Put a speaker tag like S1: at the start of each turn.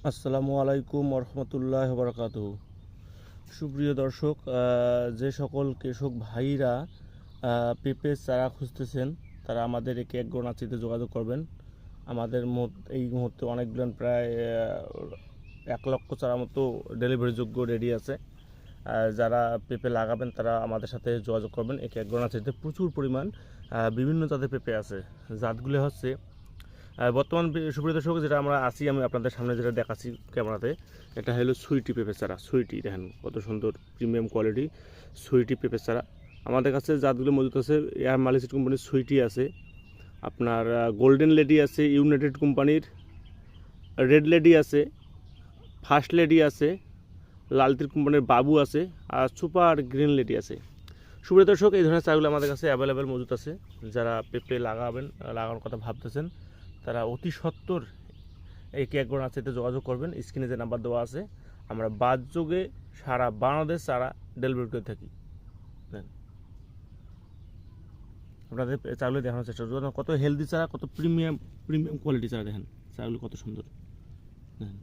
S1: আসসালামু আলাইকুম রহমতুল্লাহ বরকাতুহু। সুপ্রিয় দর্শক, যে সকল কৃষক ভাইরা পেঁপে চারা খুঁজতেছেন তারা আমাদের একে এক গণাচিতে যোগাযোগ করবেন। আমাদের এই মুহূর্তে অনেকগুলো প্রায় 1 লক্ষ চারা মতো ডেলিভারিযোগ্য রেডি আছে। যারা পেঁপে লাগাবেন তারা আমাদের সাথে যোগাযোগ করবেন। একে এক গণাচিতে প্রচুর পরিমাণ বিভিন্ন জাতের পেঁপে আছে। জাতগুলো হচ্ছে বর্তমান সুপ্রিয় দর্শক, যেটা আমরা আছি, আমি আপনাদের সামনে যেটা দেখাচ্ছি ক্যামেরাতে, এটা হলো সুইটি পেঁপে চারা। সুইটি দেখেন কত সুন্দর প্রিমিয়াম কোয়ালিটি সুইটি পেঁপে চারা। আমাদের কাছে জাতগুলো মজুত আছে। এয়ার মালিসিড কোম্পানির সুইটি আছে, আপনার গোল্ডেন লেডি আছে, ইউনাইটেড কোম্পানির রেড লেডি আছে, ফার্স্ট লেডি আছে, লালতির কোম্পানির বাবু আছে, আর সুপার গ্রিন লেডি আছে। সুপ্রিয় দর্শক, এই ধরনের চারাগুলো আমাদের কাছে অ্যাভেলেবেল মজুত আছে। যারা পেঁপে লাগানোর কথা ভাবতেছেন তারা অতি সত্বর এই এক গণাচিতে যোগাযোগ করবেন। স্ক্রিনে যে নাম্বার দেওয়া আছে, আমরা বাদযোগে সারা বাংলাদেশ চারা ডেলিভারি করে থাকি। আপনাদের চারাগুলো দেখানোর চেষ্টা করুন, কত হেলদি চারা, কত প্রিমিয়াম কোয়ালিটি চারা। দেখেন চারাগুলো কত সুন্দর। দেখেন।